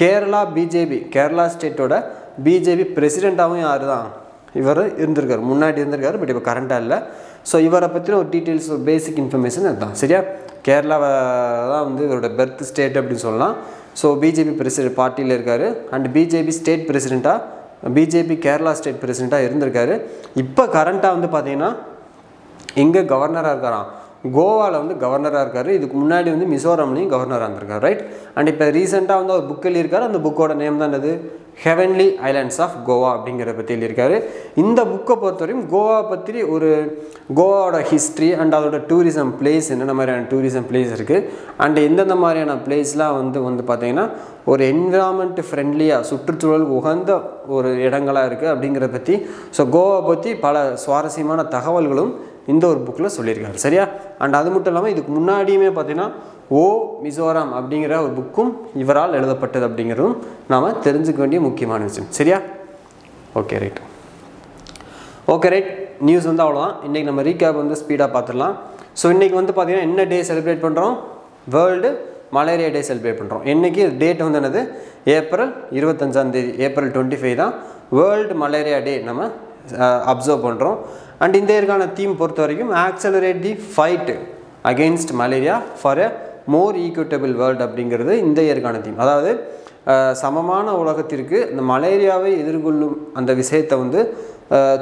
கேரளா ஸ்டேட்டோட பிஜேபி பிரசிடெண்ட்டாகவும் யார் தான் இவர் இருந்திருக்கார், முன்னாடி இருந்திருக்காரு. பட் இப்போ கரண்ட்டாக இல்லை. ஸோ இவரை பற்றின ஒரு டீட்டெயில்ஸ், ஒரு பேசிக் இன்ஃபர்மேஷன் அதுதான். சரியா, கேரளாவை தான் வந்து இவரோட பெர்த் ஸ்டேட் அப்படின்னு சொல்லலாம். ஸோ பிஜேபி பார்ட்டியில் இருக்கார். அண்ட் பிஜேபி ஸ்டேட் பிரசிடெண்ட்டாக, பிஜேபி கேரளா ஸ்டேட் பிரசிடெண்ட்டாக இருந்திருக்காரு. இப்போ கரண்ட்டாக வந்து பார்த்திங்கன்னா எங்கே கவர்னராக இருக்காராம், கோவாவில் வந்து கவர்னராக இருக்கார். இதுக்கு முன்னாடி வந்து மிசோரம்லேயும் கவர்னராக இருந்திருக்காரு. ரைட், அண்ட் இப்போ ரீசெண்டாக வந்து ஒரு புக் எழுதியிருக்காரு. அந்த புக்கோட நேம் தான் என்னது, ஹெவன்லி ஐலாண்ட்ஸ் ஆஃப் கோவா அப்படிங்கிற பற்றி எழுதியிருக்காரு. இந்த புக்கை பொறுத்தவரையும் கோவா பற்றி ஒரு கோவாவோட ஹிஸ்ட்ரி அண்ட் அதோட டூரிசம் பிளேஸ், என்னென்ன மாதிரியான டூரிசம் பிளேஸ் இருக்குது அண்ட் எந்தெந்த மாதிரியான பிளேஸ்லாம் வந்து பார்த்திங்கன்னா ஒரு என்விரான்மெண்ட் ஃப்ரெண்ட்லியாக, சுற்றுச்சூழல் உகந்த ஒரு இடங்களாக இருக்குது அப்படிங்கிறத பற்றி, ஸோ கோவா பற்றி பல சுவாரஸ்யமான தகவல்களும் இந்த ஒரு புக்கில் சொல்லியிருக்காரு. சரியா, அண்ட் அது மட்டும் இல்லாமல் இதுக்கு முன்னாடியுமே பார்த்திங்கன்னா ஓ மிசோரம் அப்படிங்கிற ஒரு புக்கும் இவரால் எழுதப்பட்டது அப்படிங்கிறதும் நாம் தெரிஞ்சுக்க வேண்டிய முக்கியமான விஷயம். சரியா, ஓகே ரைட். நியூஸ் வந்து அவ்வளோதான். இன்றைக்கி நம்ம ரீகேப் வந்து ஸ்பீடாக பார்த்துடலாம். ஸோ இன்றைக்கி வந்து பார்த்திங்கன்னா என்ன டே செலிப்ரேட் பண்ணுறோம், வேர்ல்டு மலேரியா டே செலிப்ரேட் பண்ணுறோம். இன்றைக்கி டேட் வந்து என்னது, ஏப்ரல் 25 ஏப்ரல் 25 தான் வேர்ல்டு மலேரியா டே நம்ம அப்சர்வ் பண்ணுறோம். அண்ட் இந்த இயற்கான தீம் பொறுத்த வரைக்கும் accelerate the fight against malaria for a more equitable world அப்படிங்கிறது இந்த இயற்கான தீம். அதாவது சமமான உலகத்திற்கு இந்த மலேரியாவை எதிர்கொள்ளும் அந்த விஷயத்தை வந்து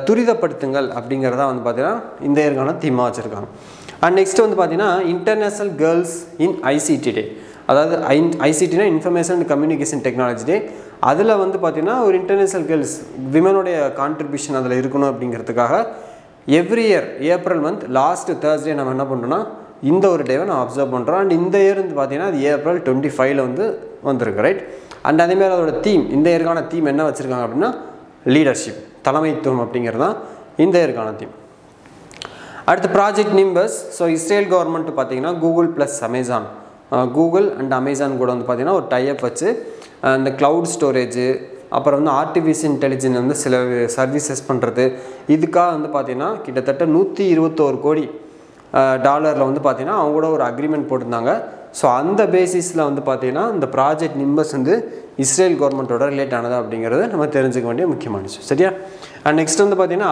துரிதப்படுத்துங்கள் அப்படிங்கிறதா வந்து பார்த்திங்கன்னா இந்த இயற்கான தீமாக வச்சுருக்காங்க. அண்ட் நெக்ஸ்ட் வந்து பார்த்திங்கன்னா international girls in ICT day, அதாவது ICTனா information and communication technology day. அதில் வந்து பார்த்திங்கன்னா ஒரு இன்டர்நேஷ்னல் கேர்ள்ஸ் விமனுடைய கான்ட்ரிபியூஷன் அதில் இருக்கணும் அப்படிங்கிறதுக்காக every year April month last Thursday நம்ம என்ன பண்ணுறோன்னா இந்த ஒரு டேவை நம்ம அப்சர்வ் பண்ணுறோம். அண்ட் இந்த இயர் வந்து பார்த்திங்கன்னா அது ஏப்ரல் 25 வந்து வந்திருக்கு. ரைட், அண்ட் அதேமாதிரி அதோட தீம், இந்த இயற்கான தீம் என்ன வச்சுருக்காங்க அப்படின்னா லீடர்ஷிப், தலைமைத்துவம் அப்படிங்கிறது தான் இந்த இயற்கான தீம். அடுத்து project nimbus. So Israel government பார்த்திங்கன்னா கூகுள் அண்ட் அமேசான் கூட வந்து பார்த்திங்கன்னா ஒரு டைப் வச்சு இந்த க்ளவுட் ஸ்டோரேஜு, அப்புறம் வந்து ஆர்டிஃபிஷியல் இன்டெலிஜென்ஸ் வந்து சில சர்வீசஸ் பண்ணுறது, இதுக்காக வந்து பார்த்திங்கன்னா கிட்டத்தட்ட $121 கோடி வந்து பார்த்திங்கன்னா அவங்க கூட ஒரு அக்ரிமெண்ட் போட்டிருந்தாங்க. ஸோ அந்த பேசிஸில் வந்து பார்த்திங்கன்னா இந்த ப்ராஜெக்ட் நிம்பஸ் வந்து இஸ்ரேல் கவர்மெண்ட்டோட ரிலேட் ஆனது அப்படிங்கிறது நம்ம தெரிஞ்சுக்க வேண்டிய முக்கியமான விஷயம். சரியா, அண்ட் நெக்ஸ்ட் வந்து பார்த்திங்கன்னா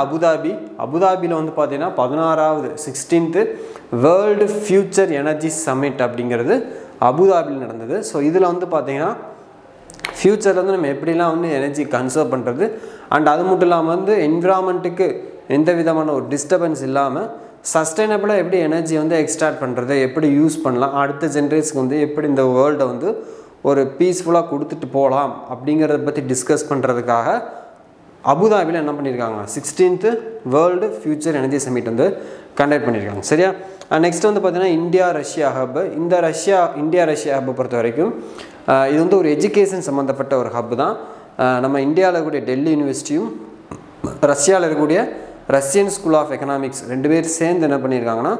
அபுதாபியில் வந்து பார்த்திங்கன்னா 16th world future energy submit அப்படிங்கிறது அபுதாபியில் நடந்தது. ஸோ இதில் வந்து பார்த்திங்கன்னா ஃப்யூச்சரில் வந்து நம்ம எப்படிலாம் வந்து எனர்ஜி கன்சர்வ் பண்ணுறது அண்ட் அது மட்டும் இல்லாமல் வந்து என்விரான்மெண்ட்டுக்கு எந்த விதமான ஒரு டிஸ்டர்பன்ஸ் இல்லாமல் சஸ்டைனபிளாக எப்படி எனர்ஜி வந்து எக்ஸ்ட்ராக்ட் பண்ணுறது, எப்படி யூஸ் பண்ணலாம், அடுத்த ஜென்ரேஷனுக்கு வந்து எப்படி இந்த வேர்ல்டை வந்து ஒரு பீஸ்ஃபுல்லாக கொடுத்துட்டு போகலாம் அப்படிங்கிறத பற்றி டிஸ்கஸ் பண்ணுறதுக்காக அபுதாபியில் என்ன பண்ணியிருக்காங்க 16th world future energy summit வந்து கண்டக்ட் பண்ணியிருக்காங்க. சரியா? நெக்ஸ்ட் வந்து பார்த்திங்கன்னா இந்தியா ரஷ்யா ஹப். இந்த இந்தியா ரஷ்யா ஹப்பை பொறுத்த வரைக்கும் இது வந்து ஒரு எஜுகேஷன் சம்மந்தப்பட்ட ஒரு ஹப் தான். நம்ம இந்தியாவில் இருக்கக்கூடிய டெல்லி யூனிவர்சிட்டியும் ரஷ்யாவில் இருக்கக்கூடிய ரஷ்யன் ஸ்கூல் ஆஃப் எக்கனாமிக்ஸ் 2 பேர் சேர்ந்து என்ன பண்ணியிருக்காங்கன்னா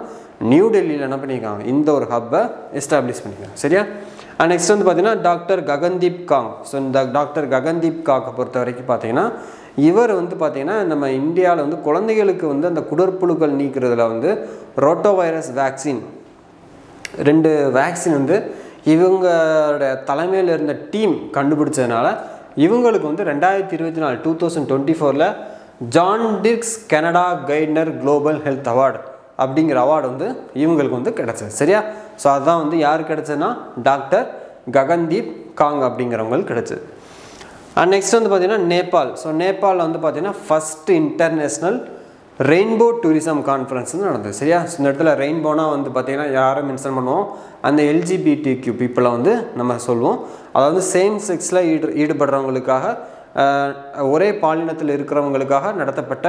நியூ டெல்லியில் என்ன பண்ணியிருக்காங்க இந்த ஒரு ஹப்பை எஸ்டாப்ளிஷ் பண்ணியிருக்காங்க. சரியா? நெக்ஸ்ட் வந்து பார்த்திங்கன்னா டாக்டர் ககன்தீப் காங். ஸோ இந்த டாக்டர் ககன்தீப் காங்கை பொறுத்த வரைக்கும் பார்த்திங்கன்னா இவர் வந்து பார்த்திங்கன்னா நம்ம இந்தியாவில் வந்து குழந்தைகளுக்கு வந்து அந்த குடற்புழுக்கள் நீக்கிறதுல வந்து ரோட்டோ வைரஸ் வேக்சின் 2 வேக்சின் வந்து இவங்களோட தலைமையில் இருந்த டீம் கண்டுபிடிச்சதுனால இவங்களுக்கு வந்து 2024 John Dirks Canada Gairdner global health award அப்படிங்கிற அவார்டு வந்து இவங்களுக்கு வந்து கிடச்சது. சரியா? ஸோ அதுதான் வந்து யார் கிடச்சதுன்னா டாக்டர் ககன்தீப் காங் அப்படிங்கிறவங்களுக்கு கிடச்சிது. நெக்ஸ்ட் வந்து பார்த்திங்கன்னா நேபாள். ஸோ நேபாளில் வந்து பார்த்திங்கன்னா first international rainbow tourism conference வந்து நடந்தது. சரியா? ஸோ இந்த இடத்துல ரெயின்போனா வந்து பார்த்திங்கன்னா யாரை மென்ஷன் பண்ணுவோம், அந்த LGBTQ பீப்புளை வந்து நம்ம சொல்லுவோம். அதாவது சேம் செக்ஸில் ஈடுபடுறவங்களுக்காக ஒரே பாலினத்தில் இருக்கிறவங்களுக்காக நடத்தப்பட்ட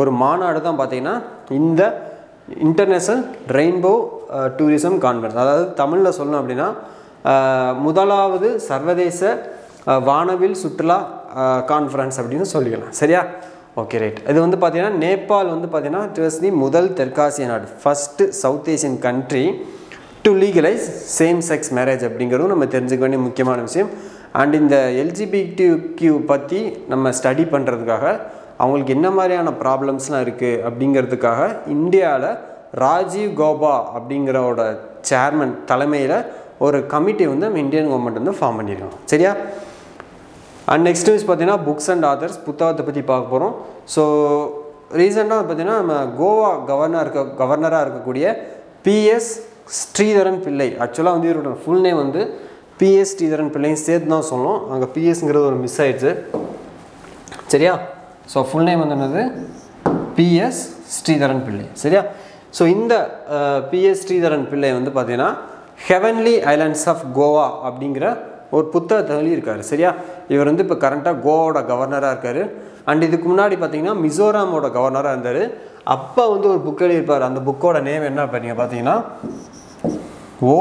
ஒரு மாநாடு தான் பார்த்திங்கன்னா இந்த இன்டர்நேஷ்னல் ரெயின்போ டூரிசம் கான்ஃபரன்ஸ். அதாவது தமிழில் சொல்லணும் அப்படின்னா முதலாவது சர்வதேச வானவில் சுற்றுலா கான்ஃபரன்ஸ் அப்படின்னு சொல்லிக்கலாம். சரியா? Okay, right. இது வந்து பார்த்திங்கன்னா நேபாள் வந்து பார்த்திங்கன்னா இட் வாஸ் தி முதல் தெற்காசிய நாடு, first south Asian country to legalise same sex marriage அப்படிங்கிறதும் நம்ம தெரிஞ்சுக்க வேண்டிய முக்கியமான விஷயம். அண்ட் இந்த LGBTQ பற்றி நம்ம ஸ்டடி பண்ணுறதுக்காக அவங்களுக்கு என்ன மாதிரியான ப்ராப்ளம்ஸ்லாம் இருக்குது அப்படிங்கிறதுக்காக இந்தியாவில் ராஜீவ் கௌபா அப்படிங்கிறவோட சேர்மன் தலைமையில் ஒரு கமிட்டி வந்து நம்ம இந்தியன் கவர்மெண்ட் வந்து ஃபார்ம் பண்ணியிருக்கோம். சரியா? அண்ட் நெக்ஸ்ட் நியூஸ் பார்த்தீங்கன்னா புக்ஸ் அண்ட் ஆதர்ஸ் புத்தகத்தை பற்றி பார்க்க போகிறோம். ஸோ ரீசெண்டாக பார்த்தீங்கன்னா நம்ம கோவா கவர்னராக இருக்கக்கூடிய PS ஸ்ரீதரன் பிள்ளை, ஆக்சுவலாக வந்து இவரோட ஃபுல் நேம் வந்து PS ஸ்ரீதரன் பிள்ளையும் சேர்த்து தான் சொல்லணும், அங்கே PSங்கிறது ஒரு மிஸ் ஆயிடுச்சு. சரியா? ஸோ ஃபுல் நேம் வந்து என்னது PS ஸ்ரீதரன் பிள்ளை. சரியா? ஸோ இந்த PS ஸ்ரீதரன் பிள்ளை வந்து பார்த்தீங்கன்னா ஹெவன்லி ஐலாண்ட்ஸ் ஆஃப் கோவா அப்படிங்கிற ஒரு புத்தகத்தை எழுதியிருக்காரு. சரியா? இவர் வந்து இப்போ கரண்ட்டாக கோவாவோட கவர்னராக இருக்கார். அண்ட் இதுக்கு முன்னாடி பார்த்தீங்கன்னா மிசோராமோட கவர்னராக இருந்தார். அப்போ வந்து ஒரு புக் எழுதியிருப்பார். அந்த புக்கோட நேம் என்ன பார்த்தீங்கன்னா ஓ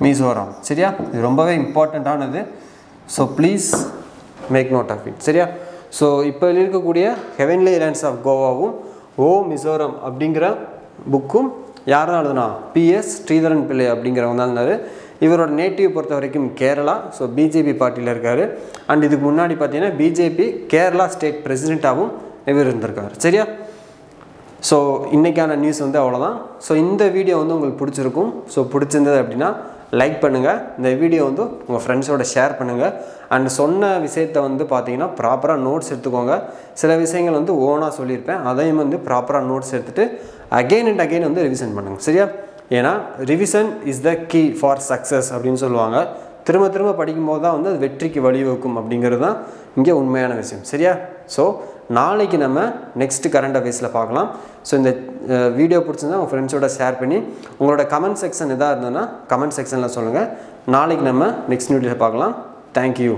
மிசோராம். சரியா? இது ரொம்பவே இம்பார்ட்டண்ட்டானது. So please make note of it. சரியா? ஸோ இப்போ இருக்கக்கூடிய ஹெவன்லி ஐலாண்ட்ஸ் ஆஃப் கோவாவும் ஓ மிசோரம் அப்படிங்கிற புக்கும் யாரும் எழுதுனா PS ஸ்ரீதரன் பிள்ளை அப்படிங்கிறவங்க தான் இருந்தார். இவரோட நேட்டிவ் பொறுத்த வரைக்கும் கேரளா. ஸோ பிஜேபி பார்ட்டியில் இருக்கார். அண்ட் இதுக்கு முன்னாடி பார்த்தீங்கன்னா பிஜேபி கேரளா ஸ்டேட் பிரசிடெண்ட்டாகவும் இவர் இருந்திருக்கார். சரியா? ஸோ இன்றைக்கான நியூஸ் வந்து அவ்வளோதான். ஸோ இந்த வீடியோ வந்து உங்களுக்கு பிடிச்சிருக்கும். ஸோ பிடிச்சிருந்தது அப்படின்னா லைக் பண்ணுங்கள், இந்த வீடியோ வந்து உங்கள் ஃப்ரெண்ட்ஸோட ஷேர் பண்ணுங்கள். அண்ட் சொன்ன விஷயத்தை வந்து பார்த்தீங்கன்னா ப்ராப்பராக நோட்ஸ் எடுத்துக்கோங்க. சில விஷயங்கள் வந்து ஓனாக சொல்லியிருப்பேன், அதையும் வந்து ப்ராப்பராக நோட்ஸ் எடுத்துகிட்டு அகெயின் அண்ட் அகெயின் வந்து ரிவிஷன் பண்ணுங்கள். சரியா? ஏன்னா revision is the key for success அப்படின்னு சொல்லுவாங்க. திரும்ப திரும்ப படிக்கும்போது தான் வந்து அது வெற்றிக்கு வழிவகுக்கும் அப்படிங்கிறது தான் இங்கே உண்மையான விஷயம். சரியா? ஸோ நாளைக்கு நம்ம நெக்ஸ்ட் கரண்ட் அஃபேர்ஸில் பார்க்கலாம். ஸோ இந்த வீடியோ பிடிச்சிருந்தா உங்கள் ஃப்ரெண்ட்ஸோட ஷேர் பண்ணி உங்களோட கமெண்ட் செக்ஷன் எதாக இருந்ததுன்னா கமெண்ட் செக்ஷனில் சொல்லுங்கள். நாளைக்கு நம்ம நெக்ஸ்ட் வீடியோவில் பார்க்கலாம். தேங்க்யூ.